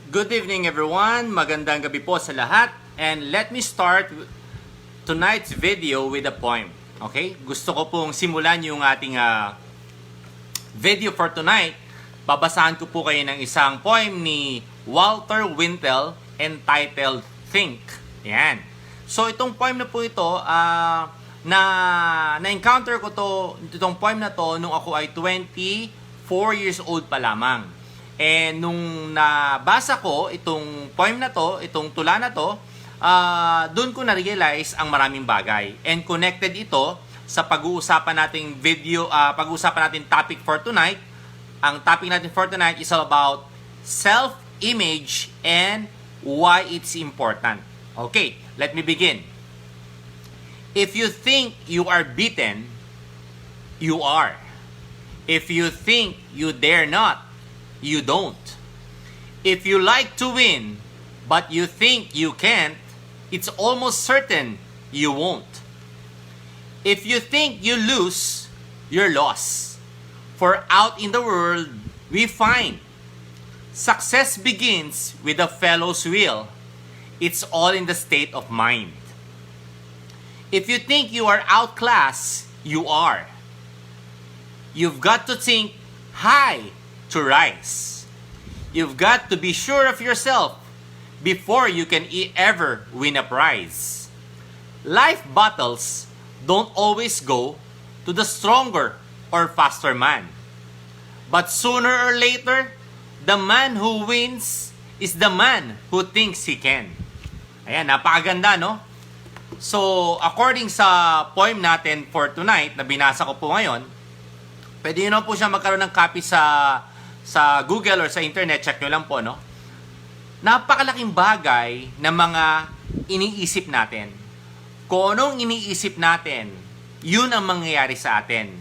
Good evening everyone, magandang gabi po sa lahat. And let me start tonight's video with a poem. Okay? Gusto ko pong simulan yung ating video for tonight. Babasahan ko po kayo ng isang poem ni Walter Wintel entitled Think. Yan. So itong poem na po ito, na-encounter ko itong poem na to nung ako ay 24 years old pa lamang. And nung nabasa ko itong poem na to, itong tula na to, doon ko na-realize ang maraming bagay. And connected ito sa pag-uusapan nating pag-uusapan natin topic for tonight. Ang topic natin for tonight is all about self-image and why it's important. Okay, let me begin. If you think you are beaten, you are. If you think you dare not, you don't. If you like to win, but you think you can't, it's almost certain you won't. If you think you lose, you're lost. For out in the world, we find success begins with a fellow's will. It's all in the state of mind. If you think you are outclassed, you are. You've got to think high to rise. You've got to be sure of yourself before you can ever win a prize. Life battles don't always go to the stronger or faster man. But sooner or later, the man who wins is the man who thinks he can. Ayan, napakaganda, no? So, according sa poem natin for tonight, na binasa ko po ngayon, pwede nyo po siya magkaroon ng copy sa Google or sa internet, check nyo lang po, no? Napakalaking bagay na mga iniisip natin. Kung anong iniisip natin, yun ang mangyayari sa atin.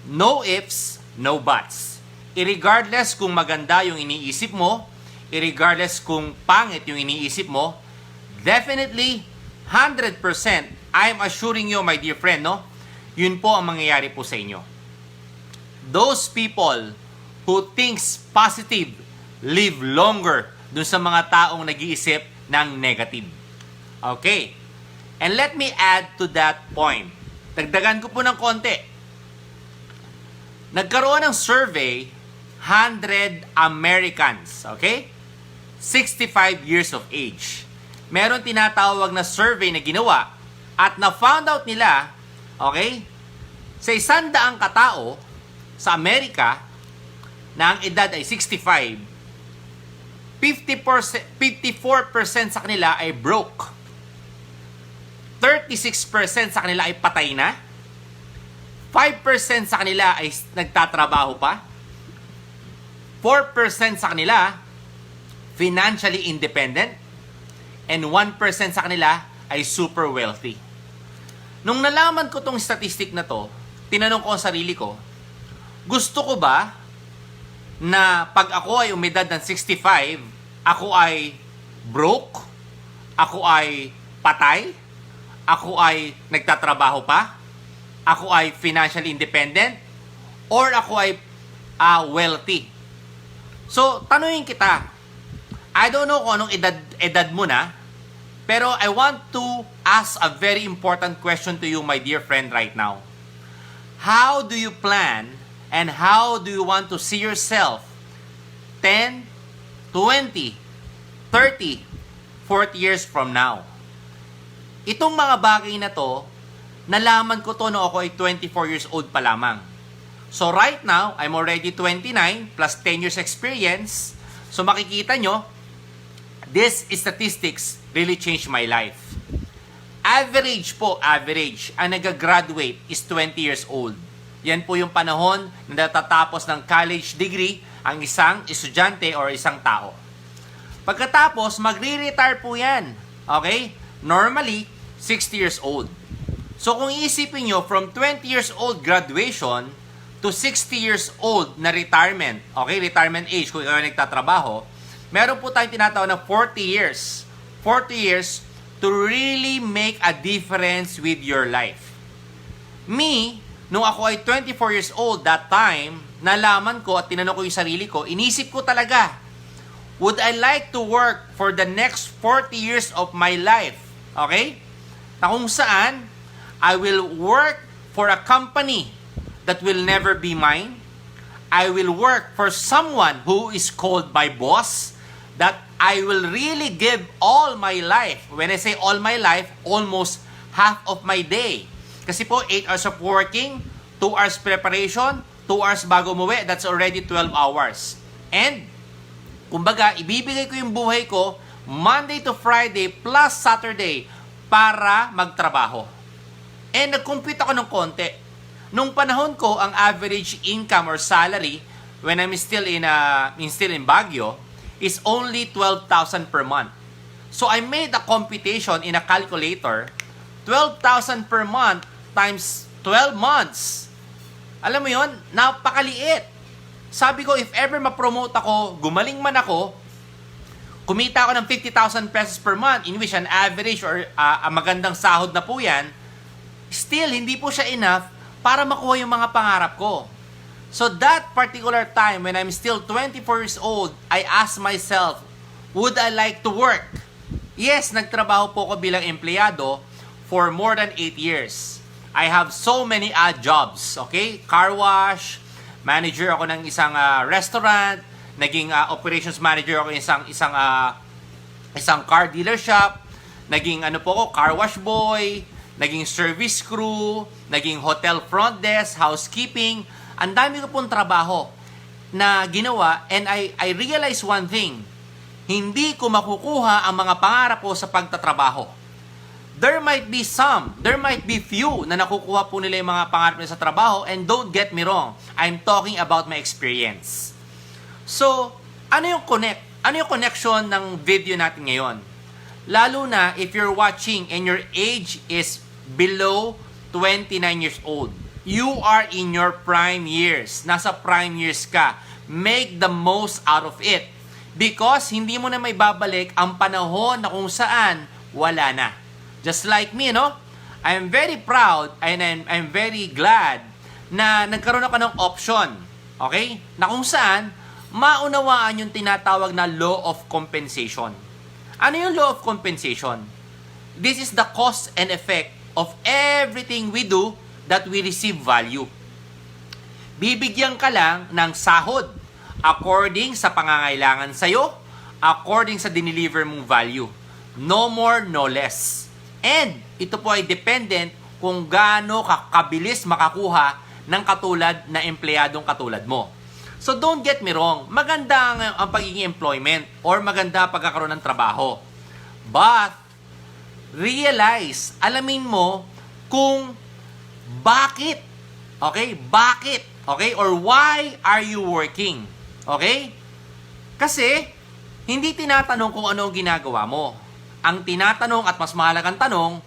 No ifs, no buts. Irregardless kung maganda yung iniisip mo, irregardless kung pangit yung iniisip mo, definitely, 100%, I'm assuring you, my dear friend, no? Yun po ang mangyayari po sa inyo. Those people who thinks positive live longer dun sa mga taong nag-iisip ng negative. Okay. And let me add to that point. Dagdagan ko po ng konti. Nagkaroon ng survey, 100 Americans, okay? 65 years of age. Meron tinatawag na survey na ginawa at na-found out nila, okay, sa 100 katao sa Amerika na ang edad ay 65, 54% sa kanila ay broke. 36% sa kanila ay patay na. 5% sa kanila ay nagtatrabaho pa. 4% sa kanila financially independent. And 1% sa kanila ay super wealthy. Nung nalaman ko tong statistic na to, tinanong ko ang sarili ko, gusto ko ba na pag ako ay umedad ng 65, ako ay broke, ako ay patay, ako ay nagtatrabaho pa, ako ay financially independent, or ako ay wealthy? So, tanungin kita, I don't know kung anong edad mo na, pero I want to ask a very important question to you, my dear friend, right now. How do you plan and how do you want to see yourself 10, 20, 30, 40 years from now? Itong mga bagay na to, nalaman ko to noong ako ay 24 years old pa lamang. So right now, I'm already 29 plus 10 years experience. So makikita nyo, this statistics really changed my life. Average, ang nag-graduate is 20 years old. Yan po yung panahon na natatapos ng college degree ang isang estudyante or isang tao. Pagkatapos, magre-retire po yan. Okay? Normally, 60 years old. So kung iisipin nyo, from 20 years old graduation to 60 years old na retirement, okay, retirement age kung ikaw nagtatrabaho, meron po tayong tinatawag na 40 years. 40 years to really make a difference with your life. Me, nung ako ay 24 years old that time, nalaman ko at tinanong ko yung sarili ko, inisip ko talaga, Would I like to work for the next 40 years of my life? Okay? Na kung saan, I will work for a company that will never be mine. I will work for someone who is called my boss, that I will really give all my life. When I say all my life, almost half of my day. Kasi po, 8 hours of working, 2 hours preparation, 2 hours bago umuwi, that's already 12 hours. And, kumbaga, ibibigay ko yung buhay ko Monday to Friday plus Saturday para magtrabaho. And nag-compute ako ng konti. Nung panahon ko, ang average income or salary when I'm still in Baguio is only 12,000 per month. So I made a computation in a calculator, 12,000 per month times 12 months. Alam mo yon, napakaliit. Sabi ko, if ever ma-promote ako, gumaling man ako, kumita ako ng 50,000 pesos per month, in which an average or magandang sahod na po yan, still, hindi po siya enough para makuha yung mga pangarap ko. So that particular time, when I'm still 24 years old, I asked myself, would I like to work? Yes, nagtrabaho po ako bilang empleyado for more than 8 years. I have so many odd jobs, okay? Car wash, manager ako ng isang restaurant, naging operations manager ako ng isang car dealership, naging car wash boy, naging service crew, naging hotel front desk, housekeeping. Ang dami ko pong trabaho na ginawa, and I realized one thing, hindi ko makukuha ang mga pangarap ko sa pagtatrabaho. There might be few na nakukuha po nila yung mga pangarap nila sa trabaho, and don't get me wrong, I'm talking about my experience. So, ano yung connection ng video natin ngayon? Lalo na if you're watching and your age is below 29 years old. You are in your prime years. Nasa prime years ka. Make the most out of it. Because hindi mo na may babalik ang panahon na kung saan wala na. Just like me, no? I'm very proud and I'm very glad na nagkaroon ako ng option. Okay? Na kung saan, maunawaan yung tinatawag na law of compensation. Ano yung law of compensation? This is the cause and effect of everything we do that we receive value. Bibigyan ka lang ng sahod according sa pangangailangan sa'yo, according sa dineliver mong value. No more, no less. And ito po ay dependent kung gaano kabilis makakuha ng katulad na empleyadong katulad mo. So don't get me wrong, maganda ang pagiging employment or maganda ang pagkakaroon ng trabaho. But realize, alamin mo kung bakit. Okay? Bakit? Okay? Or why are you working? Okay? Kasi hindi tinatanong kung ano ang ginagawa mo. Ang tinatanong at mas mahalagang tanong,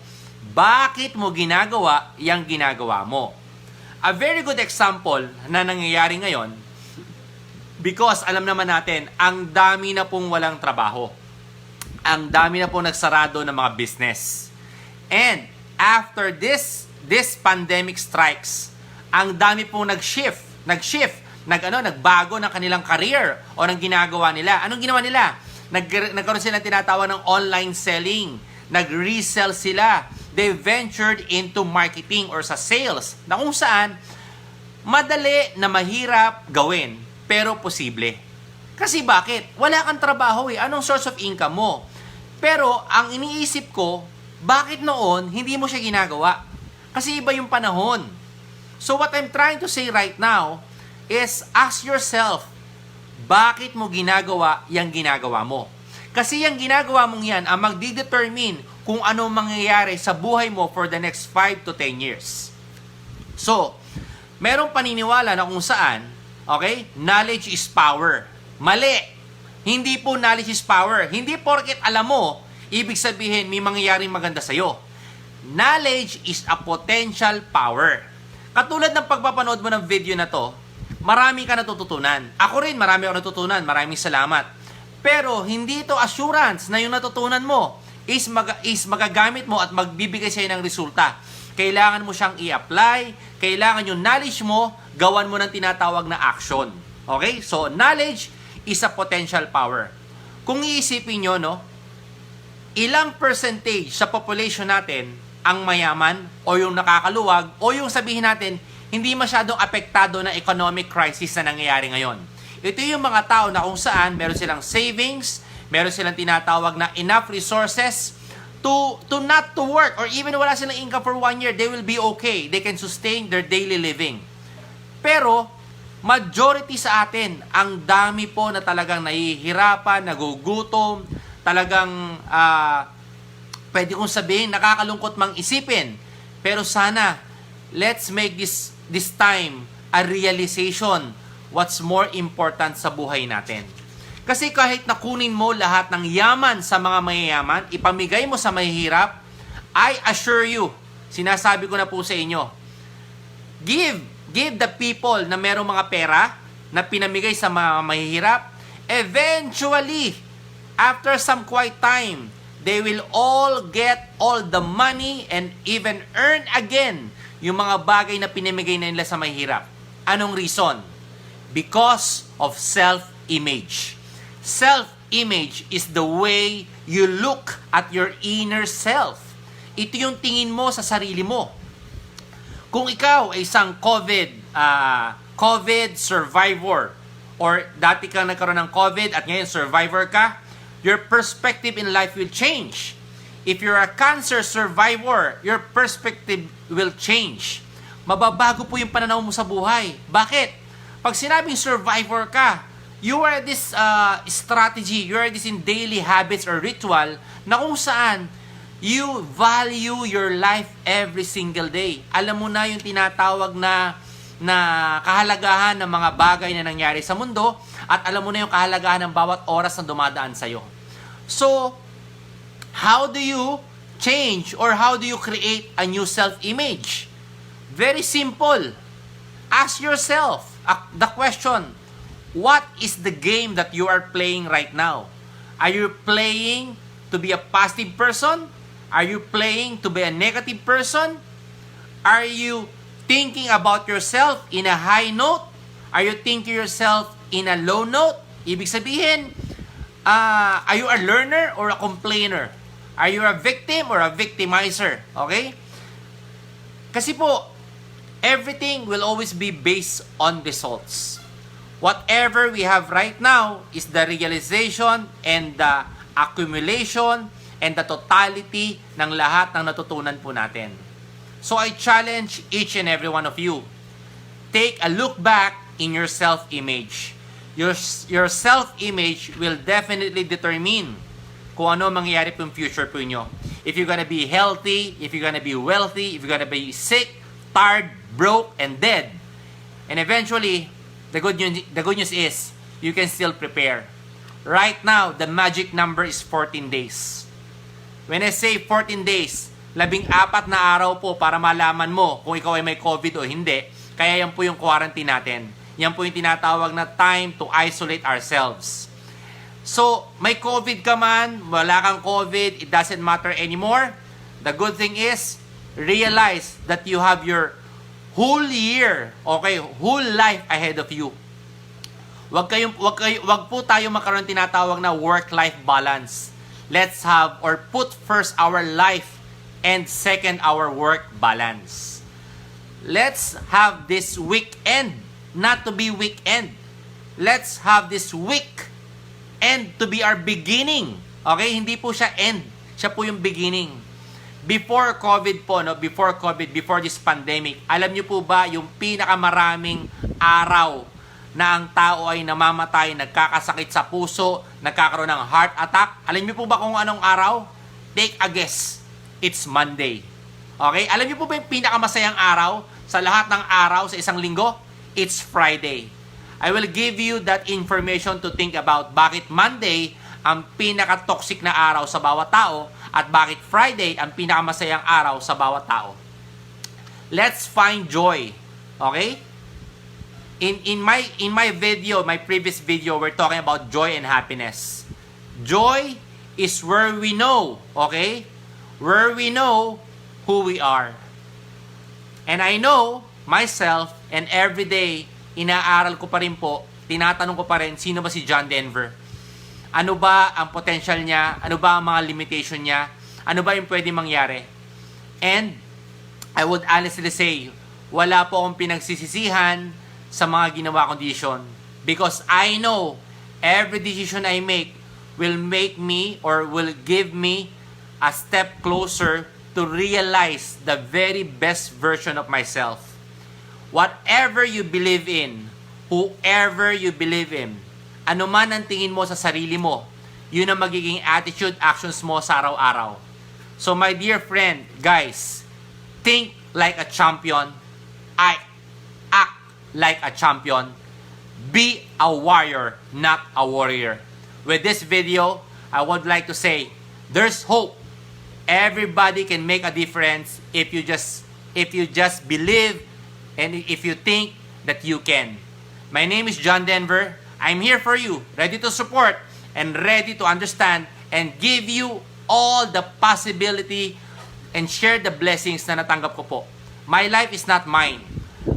bakit mo ginagawa yung ginagawa mo? A very good example na nangyayari ngayon, because alam naman natin, ang dami na pong walang trabaho. Ang dami na pong nagsarado ng mga business. And after this pandemic strikes, ang dami pong nagbago ng kanilang career o ng ginagawa nila. Anong ginawa nila? Nagkaroon sila ng tinatawag ng online selling. Nag-resell sila. They ventured into marketing or sa sales na kung saan madali na mahirap gawin pero posible. Kasi bakit? Wala kang trabaho eh. Anong source of income mo? Pero ang iniisip ko, bakit noon hindi mo siya ginagawa? Kasi iba yung panahon. So what I'm trying to say right now is ask yourself, bakit mo ginagawa yung ginagawa mo? Kasi yung ginagawa mong yan ang magdidetermine kung ano mangyayari sa buhay mo for the next 5 to 10 years. So, merong paniniwala na kung saan, okay, knowledge is power. Mali. Hindi po knowledge is power. Hindi porket alam mo, ibig sabihin may mangyayaring maganda sa'yo. Knowledge is a potential power. Katulad ng pagpapanood mo ng video na to, marami ka natututunan. Ako rin, marami ako natutunan. Maraming salamat. Pero hindi ito assurance na yung natutunan mo is magagamit mo at magbibigay sa'yo ng resulta. Kailangan mo siyang i-apply. Kailangan yung knowledge mo, gawan mo ng tinatawag na action. Okay? So, knowledge is a potential power. Kung iisipin nyo, no, ilang percentage sa population natin ang mayaman o yung nakakaluwag o yung sabihin natin hindi masyadong apektado ng economic crisis na nangyayari ngayon. Ito yung mga tao na kung saan meron silang savings, meron silang tinatawag na enough resources to not to work, or even wala silang income for 1 year, they will be okay. They can sustain their daily living. Pero, majority sa atin, ang dami po na talagang nahihirapan, nagugutom, talagang, pwede kong sabihin, nakakalungkot mang isipin. Pero sana, let's make this time a realization what's more important sa buhay natin. Kasi kahit nakunin mo lahat ng yaman sa mga mayayaman, ipamigay mo sa mahihirap, I assure you, sinasabi ko na po sa inyo, give the people na merong mga pera na pinamigay sa mga mahihirap, eventually, after some quiet time, they will all get all the money and even earn again yung mga bagay na pinamigay na nila sa mahihirap. Anong reason? Because of self-image. Self-image is the way you look at your inner self. Ito yung tingin mo sa sarili mo. Kung ikaw ay isang COVID survivor, or dati kang nagkaroon ng COVID at ngayon survivor ka, your perspective in life will change. If you're a cancer survivor, your perspective will change. Mababago po yung pananaw mo sa buhay. Bakit? Pag sinabing survivor ka, you are this strategy, you are this in daily habits or ritual na kung saan you value your life every single day. Alam mo na yung tinatawag na kahalagahan ng mga bagay na nangyari sa mundo at alam mo na yung kahalagahan ng bawat oras na dumadaan sa'yo. So, how do you change or how do you create a new self-image? Very simple. Ask yourself the question, what is the game that you are playing right now? Are you playing to be a positive person? Are you playing to be a negative person? Are you thinking about yourself in a high note? Are you thinking yourself in a low note? Ibig sabihin, are you a learner or a complainer? Are you a victim or a victimizer? Okay? Kasi po, everything will always be based on results. Whatever we have right now is the realization and the accumulation and the totality ng lahat ng natutunan po natin. So I challenge each and every one of you, take a look back in your self-image. Your self-image will definitely determine kung ano mangyayari po yung future po nyo. If you're gonna be healthy, if you're gonna be wealthy, if you're gonna be sick, tired, broke, and dead. And eventually, the good news is, you can still prepare. Right now, the magic number is 14 days. When I say 14 days, 14 na araw po para malaman mo kung ikaw ay may COVID o hindi. Kaya yan po yung quarantine natin. Yan po yung tinatawag na time to isolate ourselves. So, may COVID ka man, wala kang COVID, it doesn't matter anymore. The good thing is, realize that you have your whole year, okay, whole life ahead of you. Wag po tayo magkaroon tinatawag na work-life balance. Let's have or put first our life and second our work balance. Let's have this weekend not to be weekend. Let's have this week end to be our beginning. Okay, hindi po siya end. Siya po yung beginning. Before COVID po, before this pandemic, alam niyo po ba yung pinakamaraming araw na ang tao ay namamatay, nagkakasakit sa puso, nagkakaroon ng heart attack? Alam niyo po ba kung anong araw? Take a guess. It's Monday. Okay? Alam niyo po ba yung pinakamasayang araw sa lahat ng araw sa isang linggo? It's Friday. I will give you that information to think about bakit Monday ang pinaka-toxic na araw sa bawat tao at bakit Friday ang pinakamasayang araw sa bawat tao. Let's find joy. Okay? In my video, my previous video, we're talking about joy and happiness. Joy is where we know, okay? Where we know who we are. And I know myself, and every day inaaral ko pa rin po, tinatanong ko pa rin, sino ba si John Denver? Ano ba ang potential niya? Ano ba ang mga limitation niya? Ano ba yung pwede mangyari? And I would honestly say, wala po akong pinagsisisihan sa mga ginawa kong decision. Because I know every decision I make will make me or will give me a step closer to realize the very best version of myself. Whatever you believe in, whoever you believe in, ano man ang tingin mo sa sarili mo, yun ang magiging attitude, actions mo sa araw-araw. So my dear friend, guys, think like a champion. Act like a champion. Be a warrior, not a warrior. With this video, I would like to say, there's hope. Everybody can make a difference if you just believe and if you think that you can. My name is John Denver. I'm here for you, ready to support and ready to understand and give you all the possibility and share the blessings na natanggap ko po. My life is not mine.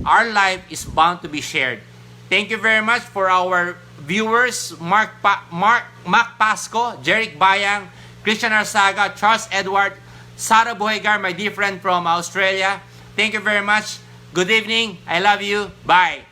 Our life is bound to be shared. Thank you very much for our viewers, Mac Pasco, Jeric Bayang, Christian Arsaga, Charles Edward, Sarah Buhegar, my dear friend from Australia. Thank you very much. Good evening. I love you. Bye.